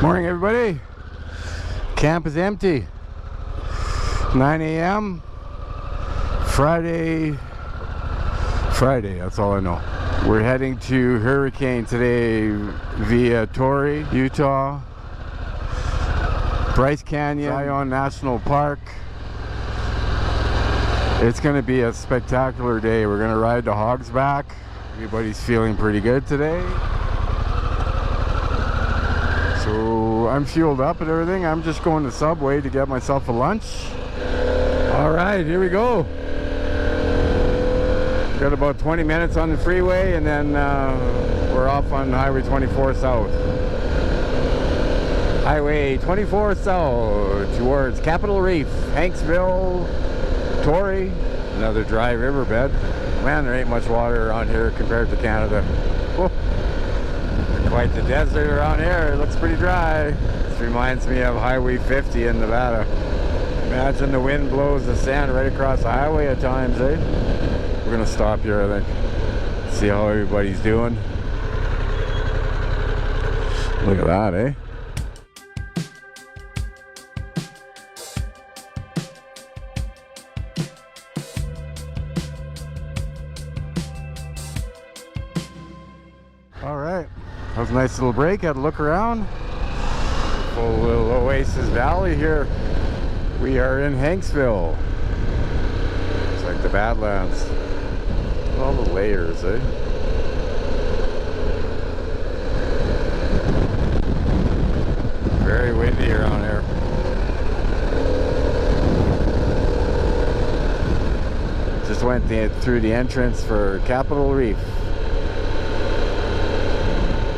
Morning, everybody. Camp is empty. 9 a.m. Friday, that's all I know. We're heading to Hurricane today via Torrey, Utah, Bryce Canyon, Zion National Park. It's going to be a spectacular day. We're going to ride the Hogs back. Everybody's feeling pretty good today. So I'm fueled up and everything. I'm just going to Subway to get myself a lunch. All right, here we go. Got about 20 minutes on the freeway, and then we're off on Highway 24 South. Highway 24 South towards Capitol Reef, Hanksville, Torrey, another dry riverbed. Man, there ain't much water around here compared to Canada. Whoa. Quite the desert around here. It looks pretty dry. This reminds me of Highway 50 in Nevada. Imagine the wind blows the sand right across the highway at times, eh? We're gonna stop here, I think. See how everybody's doing. Look at that, eh? All right, that was a nice little break. Had to look around. Full little Oasis Valley here. We are in Hanksville. It's like the Badlands. All the layers, eh? Very windy around here. Just went through the entrance for Capitol Reef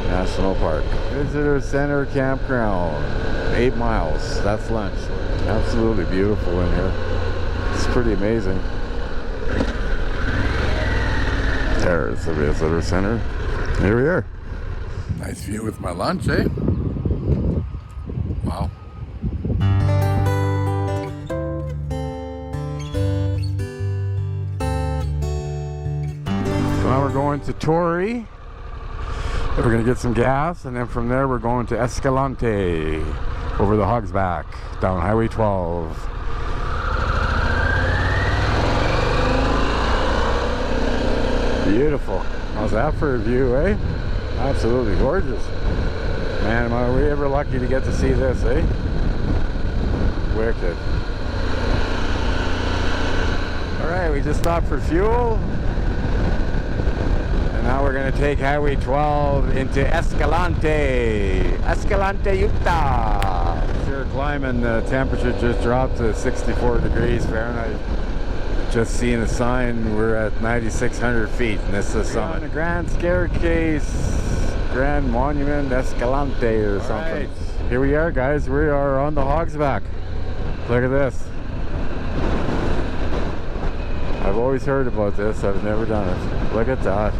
National Park. Visitor Center Campground. 8 miles. That's lunch. Absolutely beautiful in here. It's pretty amazing. There's the visitor center. Here we are. Nice view with my lunch, eh? Wow. So now we're going to Torrey. We're going to get some gas, and then from there we're going to Escalante over the Hogs back down Highway 12. Beautiful. How's that for a view, eh? Absolutely gorgeous. Man, are we ever lucky to get to see this, eh? Wicked. Alright, we just stopped for fuel. And now we're going to take Highway 12 into Escalante, Utah. Sure, climbing, the temperature just dropped to 64 degrees Fahrenheit. Just seeing a sign, we're at 9,600 feet, and this is the summit. The Grand Staircase, Grand Monument, Escalante or something. Right. Here we are, guys. We are on the Hogs back. Look at this. I've always heard about this. I've never done it. Look at that.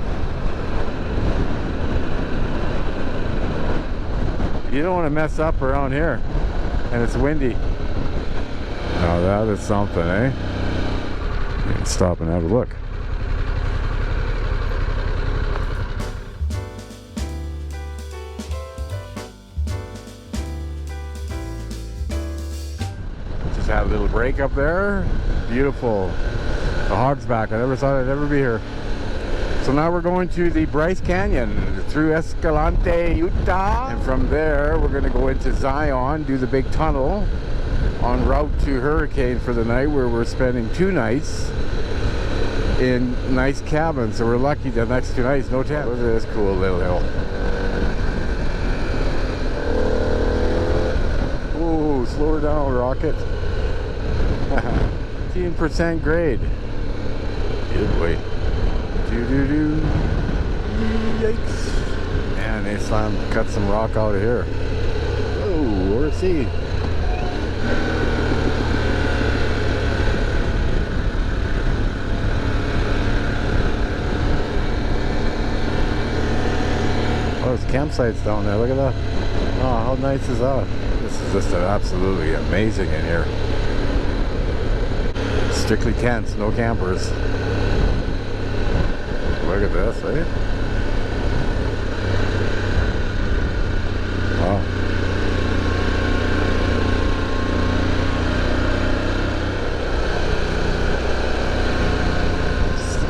You don't want to mess up around here, and it's windy. Now that is something, eh? You can stop and have a look. Just had a little break up there. Beautiful. The Hogs back. I never thought I'd ever be here. So now we're going to the Bryce Canyon through Escalante, Utah. And from there, we're going to go into Zion, do the big tunnel en route to Hurricane for the night, where we're spending 2 nights in nice cabins. So we're lucky the next 2 nights, no tent. Look at this cool little hill. Ooh, slow her down, rocket. 15% grade. Good boy. Doo-doo-doo. Yikes. Man, they cut some rock out of here. Oh, where's he? Oh, there's campsites down there. Look at that. Oh, how nice is that? This is just absolutely amazing in here. Strictly tents, no campers. Look at this, eh? Wow.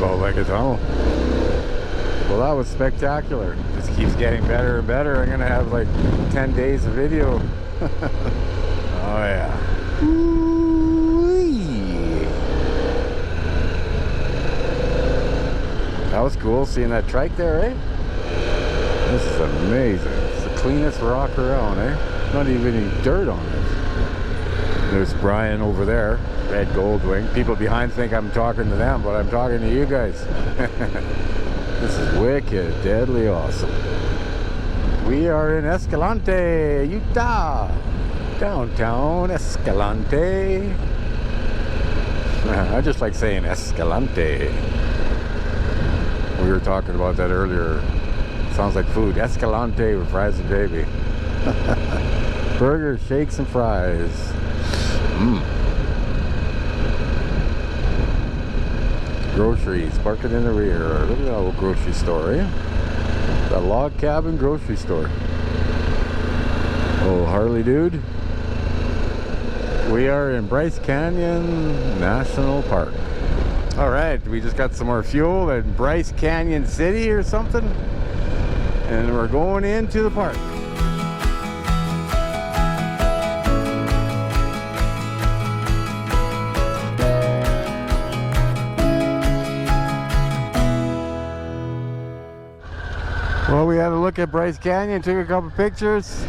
about like a tunnel. Well, that was spectacular. Just keeps getting better and better. I'm gonna have like 10 days of video. Oh yeah. Ooh-wee. That was cool seeing that trike there, eh? This is amazing. It's the cleanest rock around, eh? Not even any dirt on it. There's Brian over there, red goldwing. People behind think I'm talking to them, but I'm talking to you guys. This is wicked, deadly awesome. We are in Escalante, Utah. Downtown Escalante. I just like saying Escalante. We were talking about that earlier. Sounds like food. Escalante with fries and gravy. Burgers, shakes, and fries. Groceries, parking in the rear. Look at that old grocery store, eh? That log cabin grocery store. Oh, Harley dude. We are in Bryce Canyon National Park. All right, we just got some more fuel at Bryce Canyon City or something. And we're going into the park. Well, we had a look at Bryce Canyon, took a couple pictures.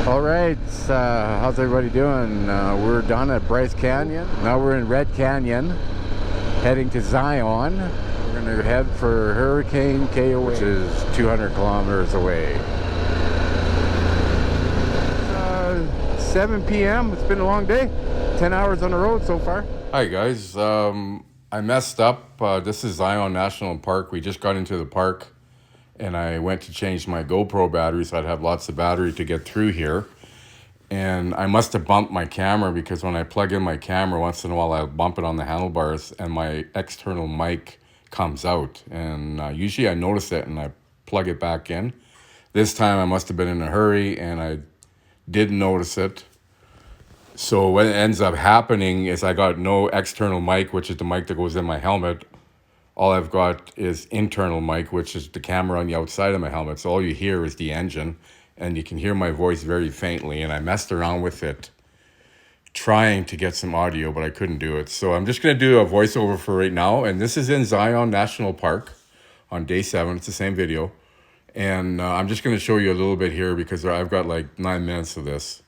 All right, how's everybody doing? We're done at Bryce Canyon. Now we're in Red Canyon, heading to Zion. We're gonna head for Hurricane KOA, which is 200 kilometers away. 7 p.m., it's been a long day. 10 hours on the road so far. Hi guys, I messed up. This is Zion National Park. We just got into the park. And I went to change my GoPro battery so I'd have lots of battery to get through here. And I must have bumped my camera because when I plug in my camera, once in a while I'll bump it on the handlebars and my external mic comes out. And usually I notice it and I plug it back in. This time I must have been in a hurry and I didn't notice it. So what ends up happening is I got no external mic, which is the mic that goes in my helmet. All I've got is internal mic, which is the camera on the outside of my helmet. So all you hear is the engine, and you can hear my voice very faintly. And I messed around with it, trying to get some audio, but I couldn't do it. So I'm just going to do a voiceover for right now. And this is in Zion National Park on day 7. It's the same video. And I'm just going to show you a little bit here because I've got like 9 minutes of this.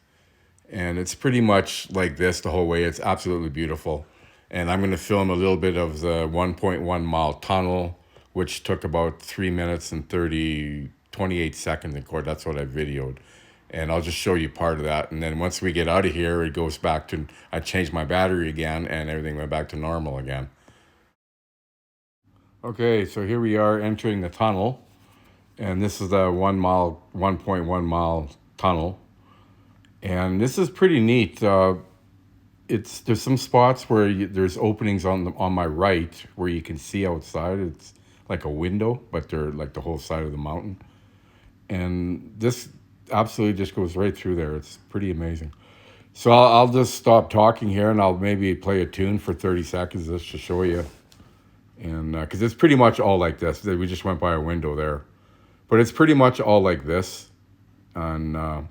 And it's pretty much like this the whole way. It's absolutely beautiful. And I'm going to film a little bit of the 1.1 mile tunnel, which took about 3 minutes and 28 seconds in court. That's what I videoed. And I'll just show you part of that. And then once we get out of here, it goes back to, I changed my battery again and everything went back to normal again. Okay, so here we are entering the tunnel. And this is the 1.1 mile tunnel. And this is pretty neat. There's some spots where there's openings on my right where you can see outside. It's like a window, but they're like the whole side of the mountain. And this absolutely just goes right through there. It's pretty amazing. So I'll just stop talking here and I'll maybe play a tune for 30 seconds just to show you. And because it's pretty much all like this. We just went by a window there. But it's pretty much all like this. And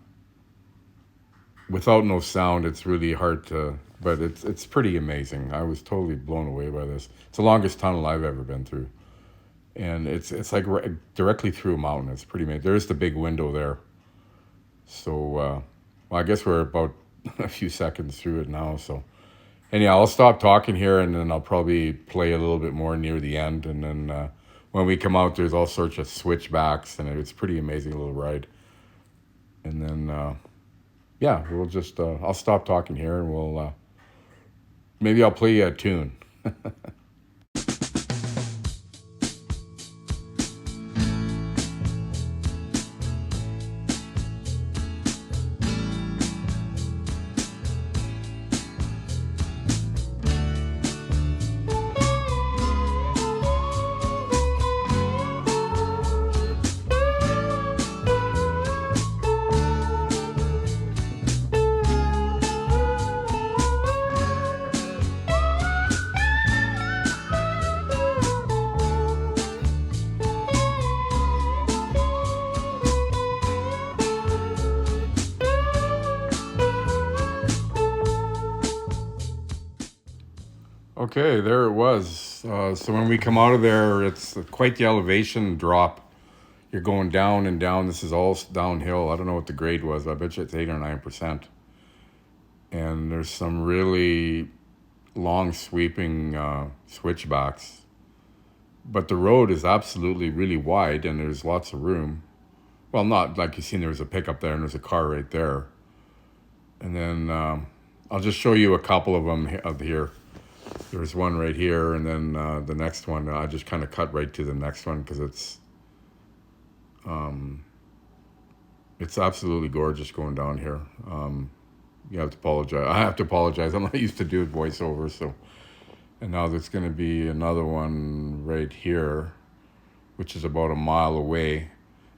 without no sound, it's really hard to... But it's pretty amazing. I was totally blown away by this. It's the longest tunnel I've ever been through. And it's like directly through a mountain. It's pretty amazing. There's the big window there. So, well, I guess we're about a few seconds through it now. So, anyhow, I'll stop talking here and then I'll probably play a little bit more near the end. And then when we come out, there's all sorts of switchbacks. And it's pretty amazing little ride. And then, yeah, we'll just... I'll stop talking here and we'll... maybe I'll play you a tune. Okay, there it was. So when we come out of there, it's quite the elevation drop. You're going down and down. This is all downhill. I don't know what the grade was. I bet you it's 8 or 9%. And there's some really long sweeping switchbacks. But the road is absolutely really wide and there's lots of room. Well, not like you've seen, there was a pickup there and there's a car right there. And then I'll just show you a couple of them here. There's one right here, and then the next one, I just kind of cut right to the next one because it's absolutely gorgeous going down here. You have to apologize. I have to apologize. I'm not used to doing voiceover, so. And now there's going to be another one right here, which is about a mile away.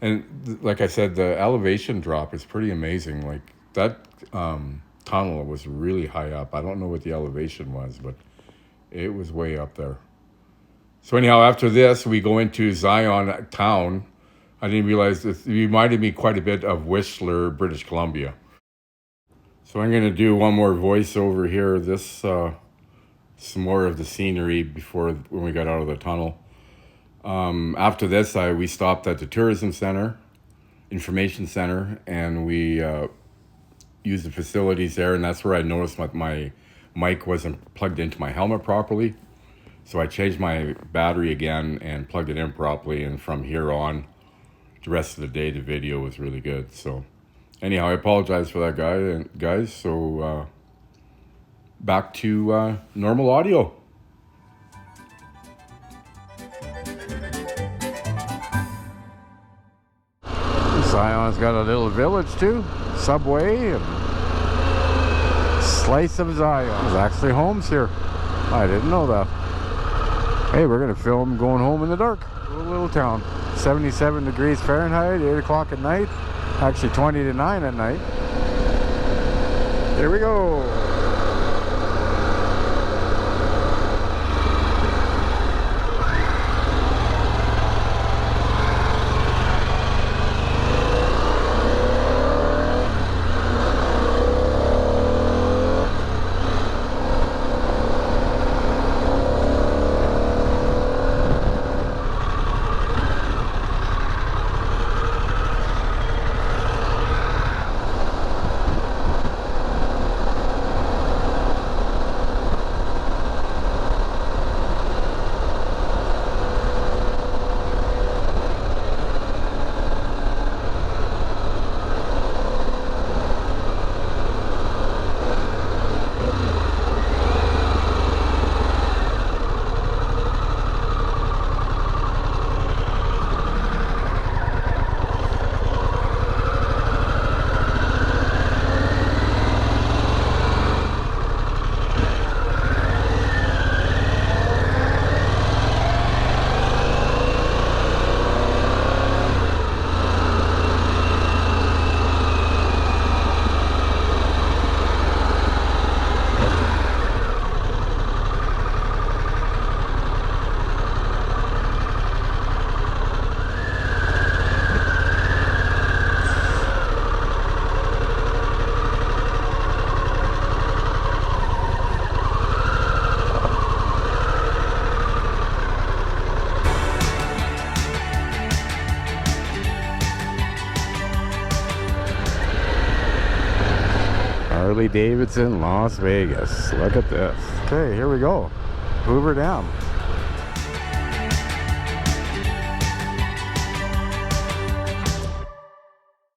And like I said, the elevation drop is pretty amazing. Like that tunnel was really high up. I don't know what the elevation was, but it was way up there. So anyhow, after this, we go into Zion town. I didn't realize it reminded me quite a bit of Whistler, British Columbia. So I'm going to do one more voiceover here. This some more of the scenery before when we got out of the tunnel. After this, we stopped at the tourism center, information center, and we used the facilities there. And that's where I noticed my mic wasn't plugged into my helmet properly. So I changed my battery again and plugged it in properly. And from here on, the rest of the day, the video was really good. So anyhow, I apologize for that, guys. So back to normal audio. Zion's got a little village too, subway, and slice of Zion. There's actually homes here. I didn't know that. Hey, we're gonna film going home in the dark. Little town. 77 degrees Fahrenheit, 8 o'clock at night. Actually 20 to 9 at night. Here we go. Harley Davidson, Las Vegas. Look at this. Okay, here we go. Hoover Dam.